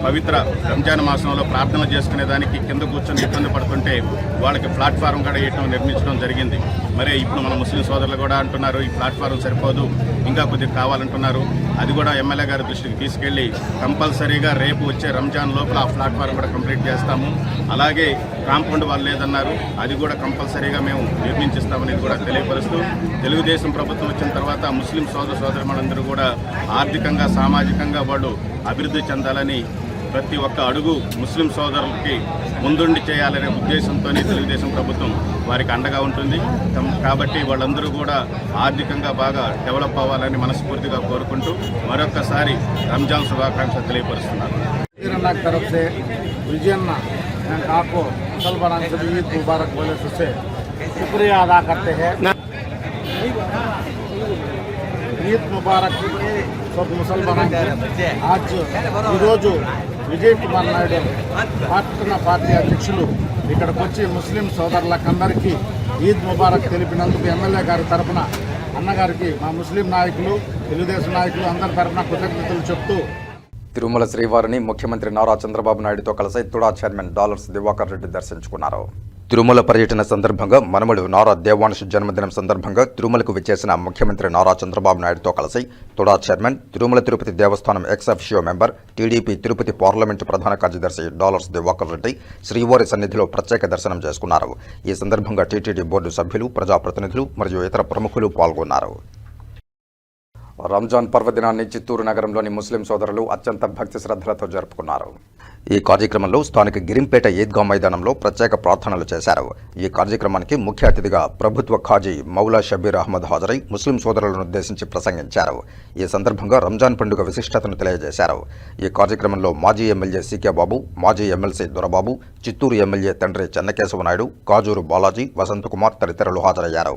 పవిత్ర రంజాన్ మాసంలో ప్రార్థనలు చేసుకునే దానికి కింద కూర్చొని ఇబ్బంది పడుతుంటే వాళ్ళకి ప్లాట్ఫారం కూడా నిర్మించడం జరిగింది. మరి ఇప్పుడు మన ముస్లిం సోదరులు కూడా అంటున్నారు ఈ ప్లాట్ఫారం సరిపోదు, ఇంకా కొద్దిగా కావాలంటున్నారు. అది కూడా ఎమ్మెల్యే గారి దృష్టికి తీసుకెళ్లి కంపల్సరీగా రేపు వచ్చే రంజాన్ లోపల ఆ ప్లాట్ఫారం కూడా కంప్లీట్ చేస్తాము. అలాగే కాంపౌండ్ వాళ్ళు లేదన్నారు, అది కూడా కంపల్సరీగా మేము నిర్మించిస్తామనేది కూడా తెలియపరుస్తూ, తెలుగుదేశం ప్రభుత్వం వచ్చిన తర్వాత ముస్లిం సోదరులందరూ కూడా ఆర్థికంగా, సామాజికంగా వాళ్ళు అభివృద్ధి చెందాలని ప్రతి ఒక్క అడుగు ముస్లిం సోదరులకి ముందుండి చేయాలనే ఉద్దేశంతో తెలుగుదేశం ప్రభుత్వం వారికి అండగా ఉంటుంది. కాబట్టి వాళ్ళందరూ కూడా ఆర్థికంగా బాగా డెవలప్ అవ్వాలని మనస్ఫూర్తిగా కోరుకుంటూ మరొక్కసారి రంజాన్ శుభాకాంక్షలు తెలియపరుస్తున్నారు. तरफ से विजयन्ना आपको मुसलमान ईद मुबारक बोले से शुक्रिया अदा करते हैं। ईद मुबारक सब मुसलमान आज విజయ్ కుమార్ నాయుడు పట్టణ పార్టీ అధ్యక్షులు ఇక్కడికి వచ్చి ముస్లిం సోదరులకందరికీ ఈద్ ముబారక్ తెలిపినందుకు ఎమ్మెల్యే గారి తరఫున అన్నగారికి మా ముస్లిం నాయకులు తెలుగుదేశం నాయకులు అందరి తరఫున కృతజ్ఞతలు చెప్తూ తిరుమల శ్రీవారిని ముఖ్యమంత్రి నారా చంద్రబాబు నాయుడుతో కలిసి తుడా చైర్మన్ డాలర్స్ దివాకర్ రెడ్డి దర్శించుకున్నారు. తిరుమల పర్యటన సందర్భంగా మనమడు నారా దేవాంశ్ జన్మదినం సందర్భంగా తిరుమలకు విచ్చేసిన ముఖ్యమంత్రి నారా చంద్రబాబు నాయుడుతో కలిసి తుడా చైర్మన్, తిరుమల తిరుపతి దేవస్థానం ex officio member, TDP Tirupati parliament ప్రధాన కార్యదర్శి డాలర్స్ దివాకర్ రెడ్డి శ్రీవారి సన్నిధిలో ప్రత్యేక దర్శనం చేసుకున్నారు. ఈ సందర్భంగా టీటీడీ బోర్డు సభ్యులు, ప్రజాప్రతినిధులు మరియు ఇతర ప్రముఖులు పాల్గొన్నారు. రంజాన్ పర్వదినాన్ని చిత్తూరు నగరంలోని ముస్లిం సోదరులు అత్యంత భక్తి శ్రద్ధలతో జరుపుకున్నారు. ఈ కార్యక్రమంలో స్థానిక గిరింపేట ఈద్గా మైదానంలో ప్రత్యేక ప్రార్థనలు చేశారు. ఈ కార్యక్రమానికి ముఖ్య అతిథిగా ప్రభుత్వ ఖాజీ మౌలా షబీర్ అహ్మద్ హాజరై ముస్లిం సోదరులను ఉద్దేశించి ప్రసంగించారు. ఈ సందర్భంగా రంజాన్ పండుగ విశిష్టతను తెలియజేశారు. ఈ కార్యక్రమంలో మాజీ ఎమ్మెల్యే సీకే బాబు, మాజీ ఎమ్మెల్సీ దొరబాబు, చిత్తూరు ఎమ్మెల్యే తండ్రి చెన్నకేశవ నాయుడు, కాజూరు బాలాజీ, వసంతకుమార్ తదితరులు హాజరయ్యారు.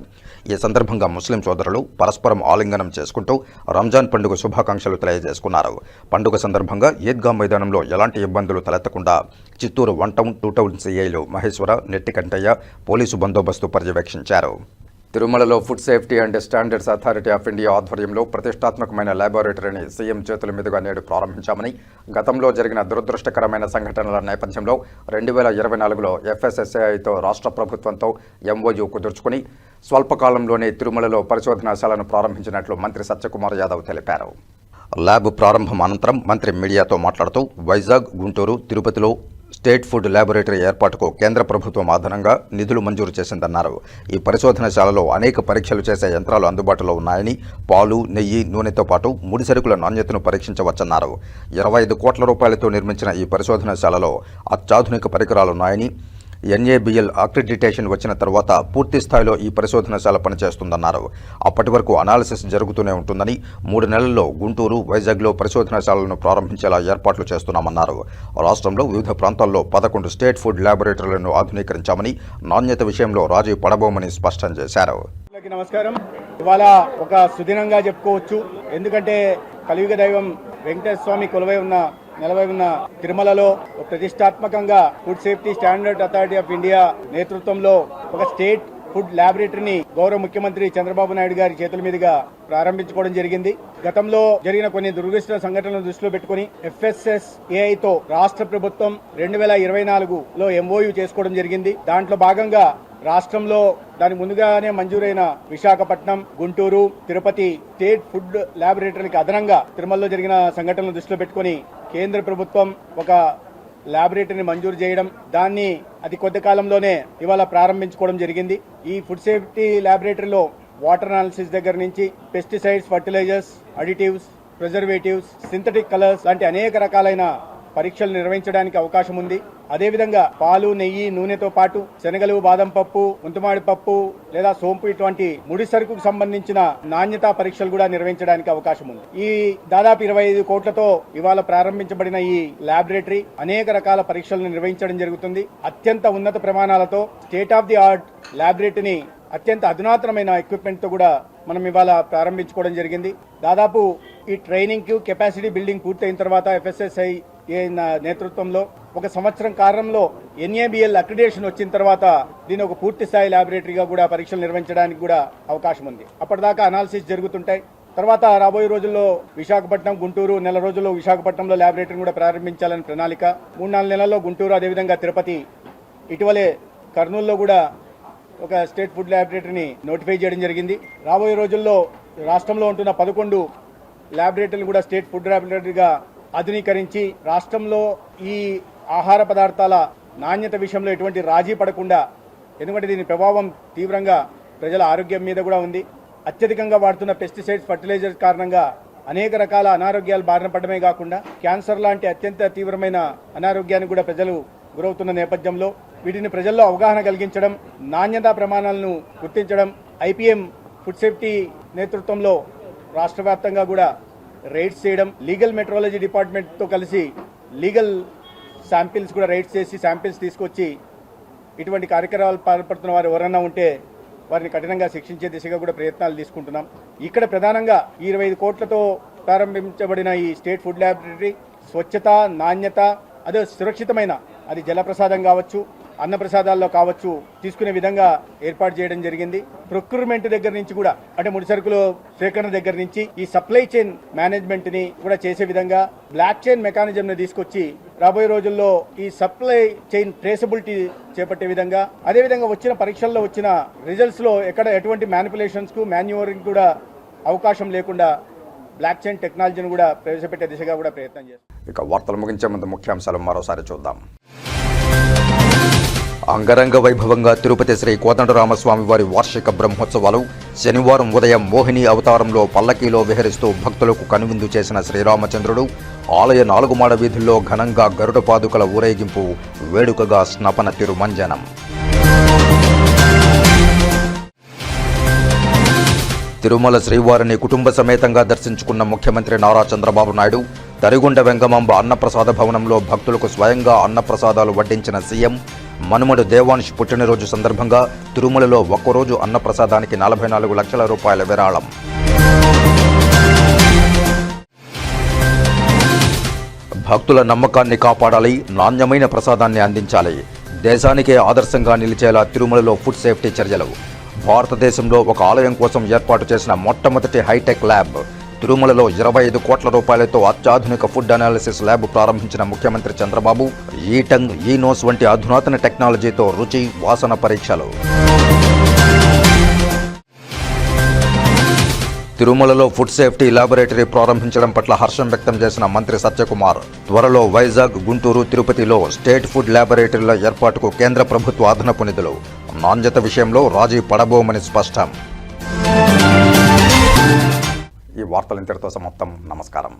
ఈ సందర్భంగా ముస్లిం సోదరులు పరస్పరం ఆలింగనం చేసుకుంటూ రంజాన్ పండుగ శుభాకాంక్షలు తెలియజేసుకున్నారు. పండుగ సందర్భంగా ఈద్గా మైదానంలో ఎలాంటి ఇబ్బందులు తలెత్తకుండా చిత్తూరు 1 టౌన్ 2 టౌన్ సీఐలు మహేశ్వర, నెట్టికంటయ్య పోలీసు బందోబస్తు పర్యవేక్షించారు. తిరుమలలో food safety and standards authority of India ఆధ్వర్యంలో ప్రతిష్టాత్మకమైన ల్యాబొరేటరీని సీఎం చేతుల మీదుగా నేడు ప్రారంభించామని, గతంలో జరిగిన దురదృష్టకరమైన సంఘటనల నేపథ్యంలో 2024లో ఎఫ్ఎస్ఎస్ఏఐతో రాష్ట్ర ప్రభుత్వంతో ఎంఓయూ కుదుర్చుకుని స్వల్పకాలంలోనే తిరుమలలో పరిశోధనాశాలను ప్రారంభించినట్లు మంత్రి సత్యకుమార్ యాదవ్ తెలిపారు. ల్యాబ్ ప్రారంభం అనంతరం మంత్రి మీడియాతో మాట్లాడుతూ వైజాగ్, గుంటూరు, తిరుపతిలో స్టేట్ ఫుడ్ ల్యాబొరేటరీ ఏర్పాటుకు కేంద్ర ప్రభుత్వం అదనంగా నిధులు మంజూరు చేసిందన్నారు. ఈ పరిశోధనశాలలో అనేక పరీక్షలు చేసే యంత్రాలు అందుబాటులో ఉన్నాయని, పాలు, నెయ్యి, నూనెతో పాటు ముడి సరుకుల నాణ్యతను పరీక్షించవచ్చన్నారు. 25 కోట్ల రూపాయలతో నిర్మించిన ఈ పరిశోధనశాలలో అత్యాధునిక పరికరాలున్నాయని, ఎన్ఏబిఎల్ అక్రిడిటేషన్ వచ్చిన తర్వాత పూర్తి స్థాయిలో ఈ పరిశోధనశాల పనిచేస్తుందన్నారు. అప్పటి వరకు అనాలిసిస్ జరుగుతూనే ఉంటుందని, 3 నెలల్లో గుంటూరు, వైజాగ్లో పరిశోధనశాలను ప్రారంభించేలా ఏర్పాట్లు చేస్తున్నామన్నారు. రాష్ట్రంలో వివిధ ప్రాంతాల్లో 11 స్టేట్ ఫుడ్ ల్యాబొరేటరీలను ఆధునీకరించామని, నాణ్యత విషయంలో రాజీ పడబోమని స్పష్టం చేశారు. నమస్కారం. ఇవాళ ఒక సుదినంగా చెప్పుకోవచ్చు. ఎందుకంటే కలియుగ దైవం వెంకటేశ్వర స్వామి నెలవై ఉన్న తిరుమలలో ప్రతిష్టాత్మకంగా food safety standard authority of India నేతృత్వంలో ఒక స్టేట్ ఫుడ్ ల్యాబొరేటరీని గౌరవ ముఖ్యమంత్రి చంద్రబాబు నాయుడు గారి చేతుల మీదుగా ప్రారంభించుకోవడం జరిగింది. గతంలో జరిగిన కొన్ని దురదృష్ట సంఘటనలను దృష్టిలో పెట్టుకుని ఎఫ్ఎస్ఎస్ఏఐతో రాష్ట్ర ప్రభుత్వం 2024లో ఎంఓయూ చేసుకోవడం జరిగింది. దాంట్లో భాగంగా రాష్ట్రంలో దాని ముందుగానే మంజూరైన విశాఖపట్నం, గుంటూరు, తిరుపతి స్టేట్ ఫుడ్ ల్యాబొరేటరీకి అదనంగా తిరుమలలో జరిగిన సంఘటనలను దృష్టిలో పెట్టుకుని కేంద్ర ప్రభుత్వం ఒక ల్యాబొరేటరీని మంజూరు చేయడం, దాన్ని అతి కొద్ది కాలంలోనే ఇవాళ ప్రారంభించుకోవడం జరిగింది. ఈ ఫుడ్ సేఫ్టీ ల్యాబొరేటరీలో వాటర్ అనాలిసిస్ దగ్గర నుంచి pesticides, fertilizers, additives, preservatives, synthetic colours లాంటి అనేక రకాలైన పరీక్షలు నిర్వహించడానికి అవకాశం ఉంది. అదేవిధంగా పాలు, నెయ్యి, నూనెతో పాటు శనగలు, బాదం పప్పు, ముంతుమాడి పప్పు లేదా సోంపు ఇటువంటి ముడి సరుకుకు సంబంధించిన నాణ్యతా పరీక్షలు కూడా నిర్వహించడానికి అవకాశం ఉంది. ఈ దాదాపు 25 కోట్లతో ఇవాళ ప్రారంభించబడిన ఈ ల్యాబొరేటరీ అనేక రకాల పరీక్షలను నిర్వహించడం జరుగుతుంది. అత్యంత ఉన్నత ప్రమాణాలతో స్టేట్ ఆఫ్ ది ఆర్ట్ ల్యాబొరేటరీని అత్యంత అధునాతనమైన ఎక్విప్మెంట్ తో కూడా మనం ఇవాళ ప్రారంభించుకోవడం జరిగింది. దాదాపు ఈ ట్రైనింగ్ కు కెపాసిటీ బిల్డింగ్ పూర్తయిన తర్వాత ఎఫ్ఎస్ఎస్ఐ నేతృత్వంలో 1 సంవత్సరం కాలంలో ఎన్ఏబిఎల్ అక్రిడిటేషన్ వచ్చిన తర్వాత దీని ఒక పూర్తి స్థాయి ల్యాబొరేటరీగా కూడా పరీక్షలు నిర్వహించడానికి కూడా అవకాశం ఉంది. అప్పటిదాకా అనాలిసిస్ జరుగుతుంటాయి. తర్వాత రాబోయే రోజుల్లో విశాఖపట్నం, గుంటూరు, నెల రోజుల్లో విశాఖపట్నంలో ల్యాబొరేటరీని కూడా ప్రారంభించాలని ప్రణాళిక. 3-4 నెలల్లో గుంటూరు, అదేవిధంగా తిరుపతి, ఇటీవలే కర్నూలులో కూడా ఒక స్టేట్ ఫుడ్ ల్యాబొరేటరీని నోటిఫై చేయడం జరిగింది. రాబోయే రోజుల్లో రాష్ట్రంలో ఉంటున్న 11 ల్యాబొరేటరీలు కూడా స్టేట్ ఫుడ్ ల్యాబొరేటరీగా ఆధునీకరించి రాష్ట్రంలో ఈ ఆహార పదార్థాల నాణ్యత విషయంలో ఎటువంటి రాజీ పడకుండా, ఎందుకంటే దీని ప్రభావం తీవ్రంగా ప్రజల ఆరోగ్యం మీద కూడా ఉంది. అత్యధికంగా వాడుతున్న పెస్టిసైడ్స్, ఫర్టిలైజర్స్ కారణంగా అనేక రకాల అనారోగ్యాలు బారిన పడమే కాకుండా క్యాన్సర్ లాంటి అత్యంత తీవ్రమైన అనారోగ్యానికి కూడా ప్రజలు గురవుతున్న నేపథ్యంలో వీటిని ప్రజల్లో అవగాహన కలిగించడం, నాణ్యతా ప్రమాణాలను గుర్తించడం, ఐపీఎం ఫుడ్ సేఫ్టీ నేతృత్వంలో రాష్ట్ర వ్యాప్తంగా కూడా రైడ్స్ చేయడం, లీగల్ మెట్రాలజీ డిపార్ట్మెంట్తో కలిసి లీగల్ శాంపిల్స్ కూడా రైడ్స్ చేసి శాంపిల్స్ తీసుకొచ్చి ఇటువంటి కార్యక్రమాలు పాల్పడుతున్న వారు ఎవరైనా ఉంటే వారిని కఠినంగా శిక్షించే దిశగా కూడా ప్రయత్నాలు తీసుకుంటున్నాం. ఇక్కడ ప్రధానంగా 25 కోట్లతో ప్రారంభించబడిన ఈ స్టేట్ ఫుడ్ ల్యాబొరేటరీ స్వచ్ఛత, నాణ్యత, అదే సురక్షితమైన, అది జలప్రసాదం కావచ్చు, అన్నప్రసాదాల్లో కావచ్చు, తీసుకునే విధంగా ఏర్పాటు చేయడం జరిగింది. ప్రొక్యూర్మెంట్ దగ్గర నుంచి కూడా, అంటే ముడి సరుకుల సేకరణ దగ్గర నుంచి ఈ సప్లై చైన్ మేనేజ్మెంట్ ని కూడా చేసే విధంగా బ్లాక్ చైన్ మెకానిజం ని తీసుకొచ్చి రాబోయే రోజుల్లో ఈ సప్లై చైన్ ట్రేసబిలిటీ చేపట్టే విధంగా, అదేవిధంగా వచ్చిన పరీక్షల్లో వచ్చిన రిజల్ట్స్ లో ఎక్కడ ఎటువంటి మ్యానిపులేషన్స్ కు, మాన్యువరింగ్ కూడా అవకాశం లేకుండా బ్లాక్ చైన్ టెక్నాలజీని కూడా ప్రవేశపెట్టే దిశగా కూడా ప్రయత్నం చేస్తాం. ఇక వార్తలు ముగించే ముందు ముఖ్యాంశాలు మరోసారి చూద్దాం. అంగరంగ వైభవంగా తిరుపతి శ్రీ కోదండరామస్వామి వారి వార్షిక బ్రహ్మోత్సవాలు శనివారం ఉదయం మోహిని అవతారంలో పల్లకీలో విహరిస్తూ భక్తులకు కనువిందు చేసిన శ్రీరామచంద్రుడు ఆలయ 4 మాడ వీధుల్లో ఘనంగా గరుడ పాదుకల ఊరేగింపు, వేడుకగా స్నపన తిరుమంజనం. తిరుమల శ్రీవారిని కుటుంబ సమేతంగా దర్శించుకున్న ముఖ్యమంత్రి నారా చంద్రబాబు నాయుడు తరిగొండ వెంగమాంబ అన్నప్రసాద భవనంలో భక్తులకు స్వయంగా అన్నప్రసాదాలు వడ్డించిన సీఎం. మనుమడు దేవాంశ్ పుట్టినరోజు సందర్భంగా తిరుమలలో ఒక్కరోజు అన్నప్రసాదానికి 44 లక్షల రూపాయల విరాళం. భక్తుల నమ్మకాన్ని కాపాడాలి, నాణ్యమైన ప్రసాదాన్ని అందించాలి. దేశానికే ఆదర్శంగా నిలిచేలా తిరుమలలో ఫుడ్ సేఫ్టీ చర్యలు. భారతదేశంలో ఒక ఆలయం కోసం ఏర్పాటు చేసిన మొట్టమొదటి హైటెక్ ల్యాబ్. తిరుమలలో 25 కోట్ల రూపాయలతో అత్యాధునిక ఫుడ్ అనాలిసిస్ ల్యాబ్ ప్రారంభించిన ముఖ్యమంత్రి చంద్రబాబు. ఈ టంగ్, ఈ నోస్ వంటి అధునాతన టెక్నాలజీతో రుచి, వాసన పరీక్షలు. తిరుమలలో ఫుడ్ సేఫ్టీ ల్యాబొరేటరీ ప్రారంభించడం పట్ల హర్షం వ్యక్తం చేసిన మంత్రి సత్యకుమార్. త్వరలో వైజాగ్, గుంటూరు, తిరుపతిలో స్టేట్ ఫుడ్ ల్యాబొరేటరీల ఏర్పాటుకు కేంద్ర ప్రభుత్వ అదనపు నిధులు. నాణ్యత విషయంలో రాజీ పడబోమని స్పష్టం. ఈ వార్తలు ఇంతటితో సమాప్తం. నమస్కారం.